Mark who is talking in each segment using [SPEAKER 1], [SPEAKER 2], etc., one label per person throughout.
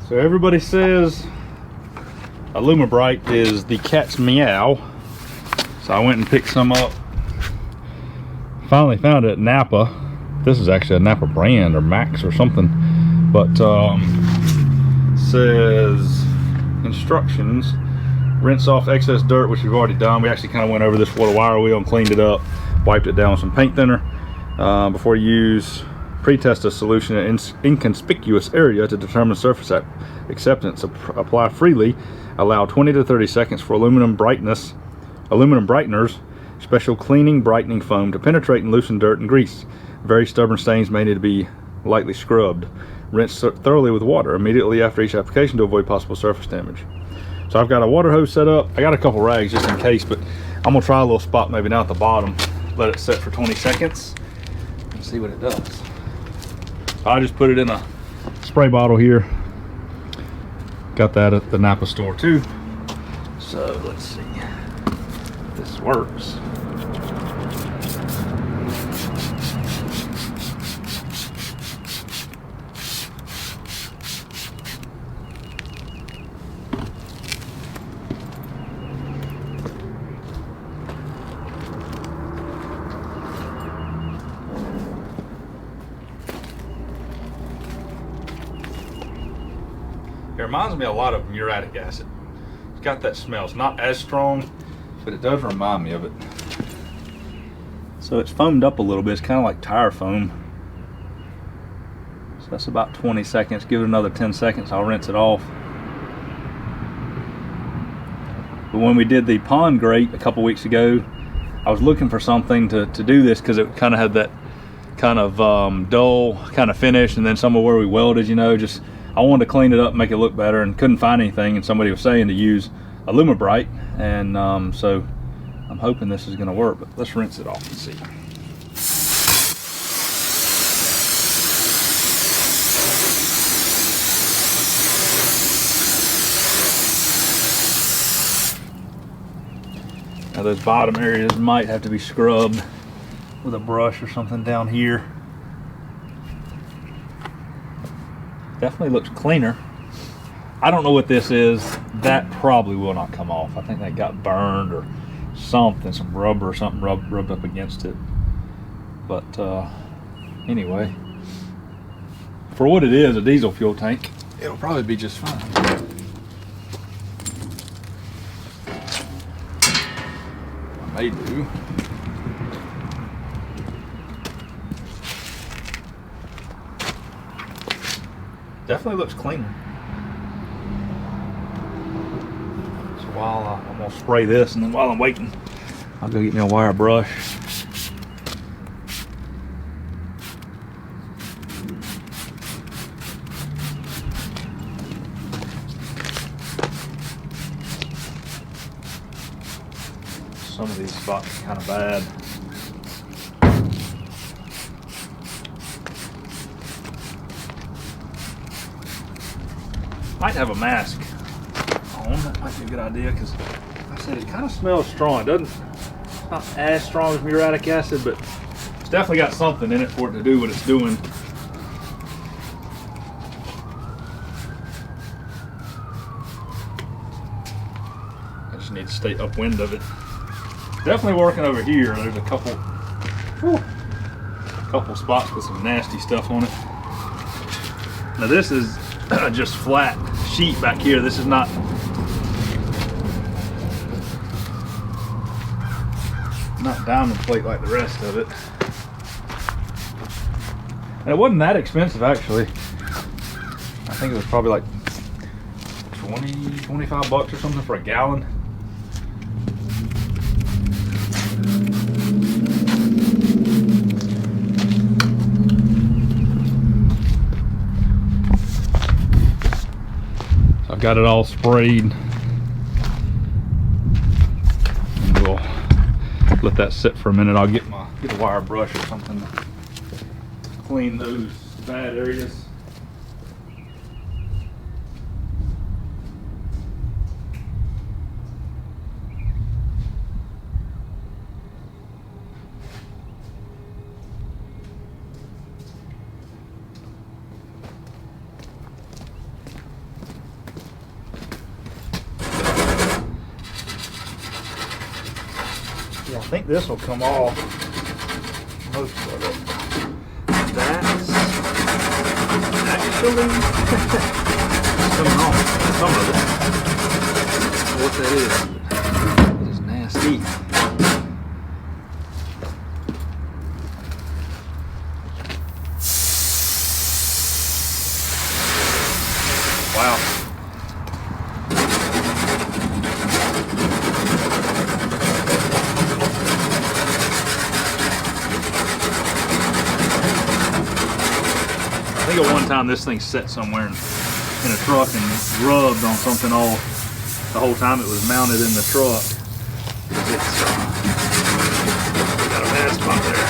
[SPEAKER 1] So everybody says Aluma Bright is the cat's meow. So I went and picked some up. Finally found it at Napa. This is actually a Napa brand or Max or something. But says instructions: rinse off excess dirt, which we've already done. We actually kind of went over this with a wire wheel and cleaned it up, wiped it down with some paint thinner. Before you use, pre-test a solution in an inconspicuous area to determine surface acceptance. Apply freely. Allow 20 to 30 seconds for aluminum brighteners, special cleaning brightening foam to penetrate and loosen dirt and grease. Very stubborn stains may need to be lightly scrubbed. Rinse thoroughly with water immediately after each application to avoid possible surface damage. So I've got a water hose set up. I got a couple rags just in case, but I'm gonna try a little spot maybe down at the bottom. Let it set for 20 seconds and see what it does. I just put it in a spray bottle here. Got that at the Napa store too. So let's see if this works. It reminds me a lot of muriatic acid. It's got that smell. It's not as strong, but it does remind me of it. So it's foamed up a little bit. It's kind of like tire foam. So that's about 20 seconds. Give it another 10 seconds. I'll rinse it off. But when we did the pond grate a couple weeks ago, I was looking for something to do this because it kind of had that kind of dull kind of finish, and then some of where we welded, you know, just I wanted to clean it up and make it look better, and couldn't find anything, and somebody was saying to use Aluma Bright, and so I'm hoping this is going to work, but let's rinse it off and see. Now those bottom areas might have to be scrubbed with a brush or something down here. Definitely looks cleaner. I don't know what this is. That probably will not come off. I think that got burned or something, some rubber or something rubbed up against it. But anyway, for what it is, a diesel fuel tank, it'll probably be just fine. I may do. Definitely looks cleaner. So while I'm gonna spray this, and then while I'm waiting, I'll go get me a wire brush. Some of these spots are kind of bad. Might have a mask on. That might be a good idea, because like I said, it kind of smells strong. It doesn't, it's not as strong as muriatic acid, but it's definitely got something in it for it to do what it's doing. I just need to stay upwind of it. Definitely working over here. There's a couple spots with some nasty stuff on it. Now this is just flat sheet back here. This is not diamond plate like the rest of it. And it wasn't that expensive, actually. I think it was probably like 25 bucks or something for a gallon. I've got it all sprayed, and we'll let that sit for a minute. I'll get a wire brush or something to clean those bad areas. think this will come off most of it. That's actually coming off some of it. I don't know what that is. It is nasty. Wow. I think at one time this thing sat somewhere in a truck and rubbed on something all the whole time it was mounted in the truck. It's got a bad spot there.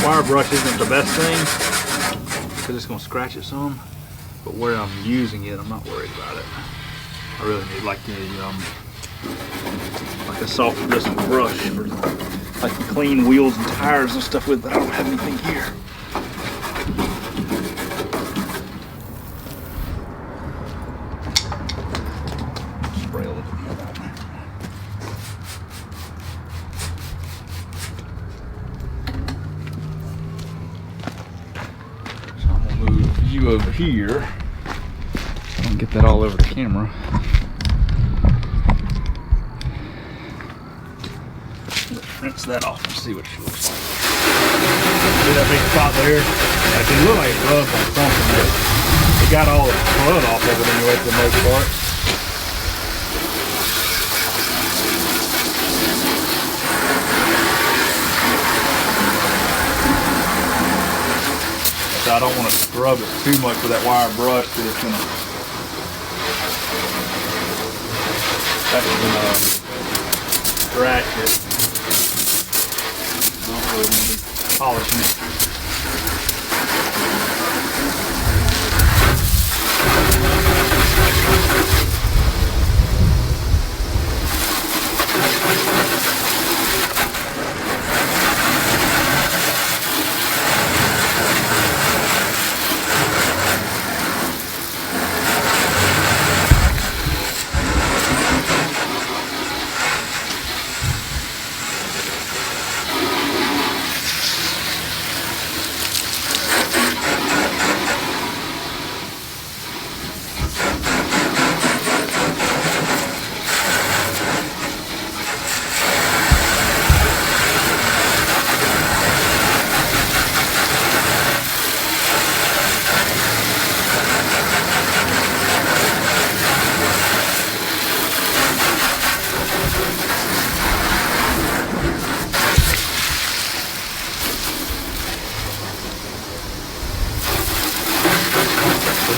[SPEAKER 1] Wire brush isn't the best thing because it's going to scratch it some, but where I'm using it, I'm not worried about it. I really need like a soft bristle brush for like to clean wheels and tires and stuff with, but I don't have anything here. Spray a little bit more on that. So I'm gonna move you over here. I don't get that all over the camera. Rinse that off and see what she looks like. See that big spot there? It can look like it rubbed on something, but it got all the blood off of it anyway for the most part. So I don't want to scrub it too much with that wire brush because it's gonna scratch it. Polishing it.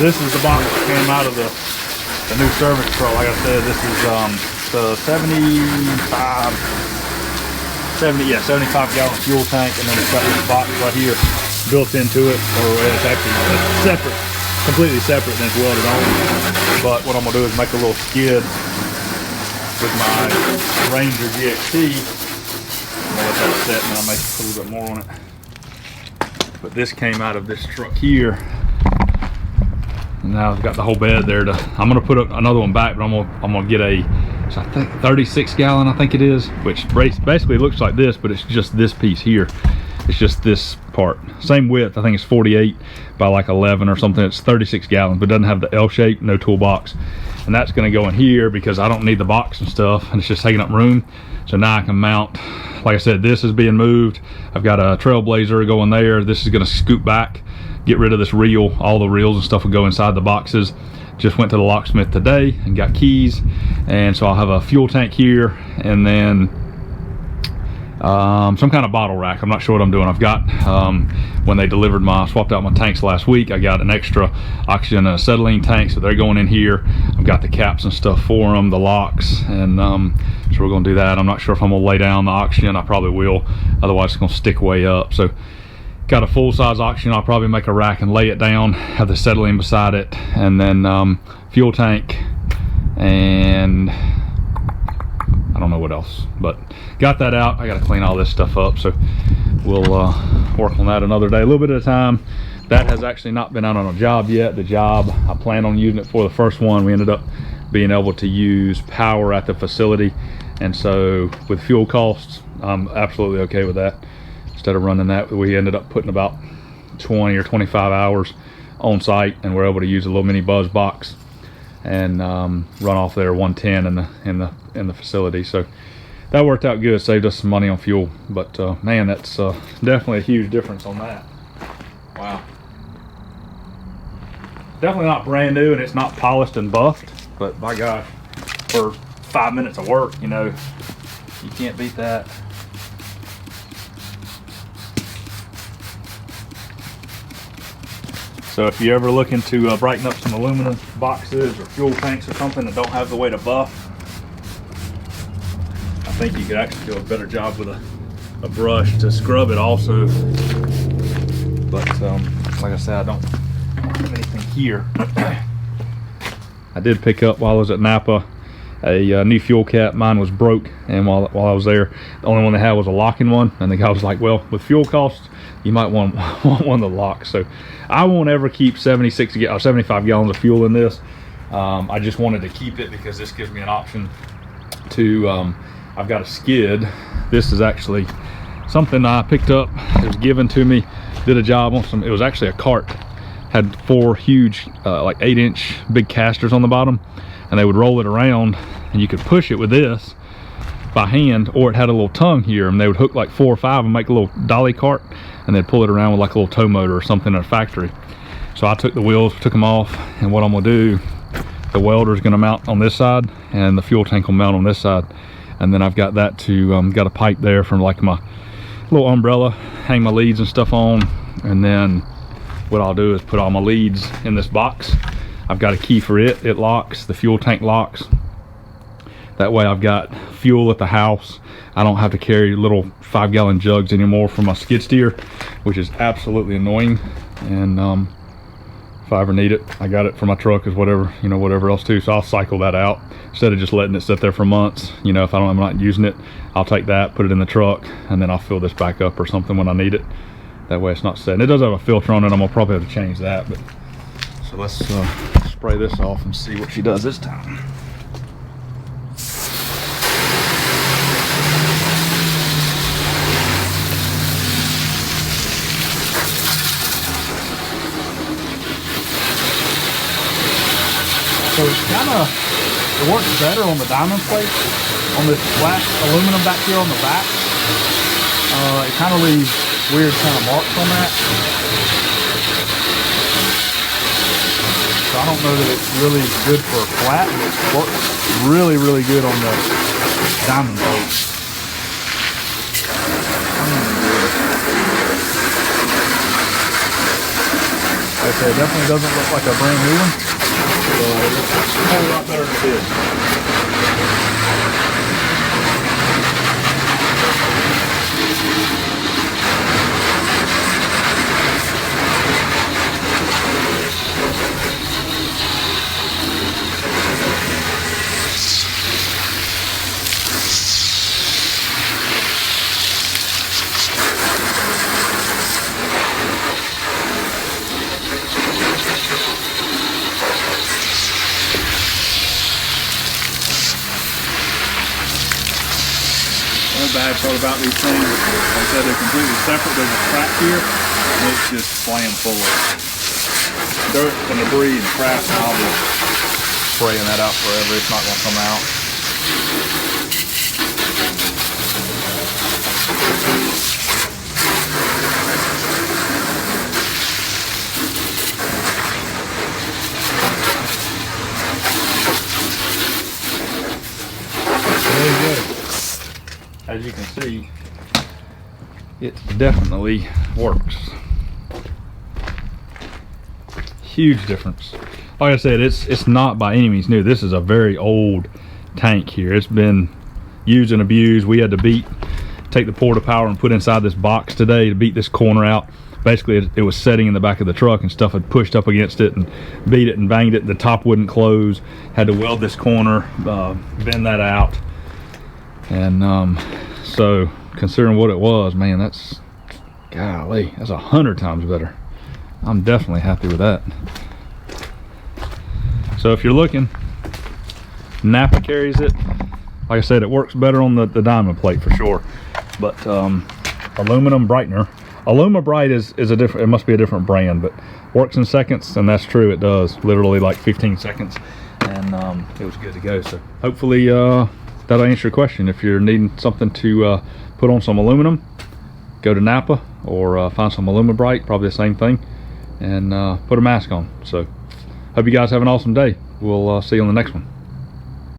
[SPEAKER 1] This is the box that came out of the new service truck. Like I said, this is the 75 gallon fuel tank, and then it's got this box right here built into it, or it's actually separate, completely separate, and it's welded on. But what I'm gonna do is make a little skid with my Ranger GXT. I'm gonna let that set, and then I'll make a little bit more on it. But this came out of this truck here. And now I've got the whole bed there. I'm gonna put another one back, but I'm gonna get a, so I think 36 gallon, I think it is, which basically looks like this, but it's just this piece here. It's just this part. Same width. I think it's 48 by like 11 or something. It's 36 gallons, but it doesn't have the L shape, no toolbox. And that's gonna go in here because I don't need the box and stuff, and it's just taking up room. So now I can mount, like I said, this is being moved. I've got a Trailblazer going there. This is gonna scoot back, get rid of this reel. All the reels and stuff will go inside the boxes. Just went to the locksmith today and got keys, and so I'll have a fuel tank here, and then some kind of bottle rack. I'm not sure what I'm doing. I've got when they delivered swapped out my tanks last week, I got an extra oxygen and acetylene tank, so they're going in here. I've got the caps and stuff for them, the locks, and so we're gonna do that. I'm not sure if I'm gonna lay down the oxygen. I probably will, otherwise it's gonna stick way up. So got a full-size oxygen. I'll probably make a rack and lay it down, have the acetylene beside it, and then fuel tank, and I don't know what else, but got that out. I got to clean all this stuff up, so we'll work on that another day, a little bit at a time. That has actually not been out on a job yet. The job, I plan on using it for the first one. We ended up being able to use power at the facility, and so with fuel costs, I'm absolutely okay with that. Instead of running that, we ended up putting about 20 or 25 hours on site, and we're able to use a little mini buzz box and run off there 110 in the facility. So that worked out good, saved us some money on fuel. But man, that's definitely a huge difference on that. Wow. Definitely not brand new, and it's not polished and buffed, but by gosh, for 5 minutes of work, you know, you can't beat that. So if you're ever looking to brighten up some aluminum boxes or fuel tanks or something that don't have the way to buff, I think you could actually do a better job with a brush to scrub it also. But like I said, I don't have anything here. I did pick up while I was at Napa a new fuel cap. Mine was broke, and while I was there, the only one they had was a locking one, and the guy was like, well, with fuel costs, you might want one that locks. So I won't ever keep 75 gallons of fuel in this. I just wanted to keep it because this gives me an option to, I've got a skid. This is actually something I picked up. It was given to me, did a job on some, it was actually a cart. Had 4 huge, like 8-inch big casters on the bottom, and they would roll it around, and you could push it with this by hand, or it had a little tongue here, and they would hook like 4 or 5 and make a little dolly cart, and they'd pull it around with like a little tow motor or something at a factory. So I took the wheels, took them off, and what I'm gonna do, the welder is gonna mount on this side, and the fuel tank will mount on this side, and then I've got that to got a pipe there from like my little umbrella, hang my leads and stuff on, and then what I'll do is put all my leads in this box. I've got a key for it. It locks, the fuel tank locks. That way I've got fuel at the house. I don't have to carry little 5-gallon jugs anymore for my skid steer, which is absolutely annoying. And if I ever need it, I got it for my truck as whatever, you know, whatever else too. So I'll cycle that out instead of just letting it sit there for months. You know, if I'm not using it, I'll take that, put it in the truck, and then I'll fill this back up or something when I need it. That way it's not sitting. It does have a filter on it. I'm gonna probably have to change that. But so let's spray this off and see what she does this time. So it works better on the diamond plate. On this flat aluminum back here on the back, it kind of leaves weird kind of marks on that. So I don't know that it's really good for a flat, but it works really, really good on the diamond plate. Like I said, it definitely doesn't look like a brand new one, so it looks a whole lot better than it did. Bad part about these things, like I said, they're completely separate. There's a crack here, and it's just slam full of dirt and debris and crap, and I'll be spraying that out forever. It's not going to come out. There you go. As you can see, it definitely works. Huge difference. Like I said, it's not by any means new. This is a very old tank here. It's been used and abused. We had to take the porta power and put inside this box today to beat this corner out. Basically, it was setting in the back of the truck and stuff had pushed up against it and beat it and banged it. The top wouldn't close. Had to weld this corner, bend that out. And so considering what it was, man, that's, golly, that's 100 times better. I'm definitely happy with that. So if you're looking, Napa carries it. Like I said, it works better on the diamond plate for sure. But aluminum Brightener, Aluma Bright is a different, it must be a different brand, but works in seconds, and that's true, it does, literally like 15 seconds, and it was good to go. So hopefully that'll answer your question. If you're needing something to put on some aluminum, go to Napa, or find some Aluma Bright, probably the same thing, and put a mask on. So hope you guys have an awesome day. We'll see you on the next one.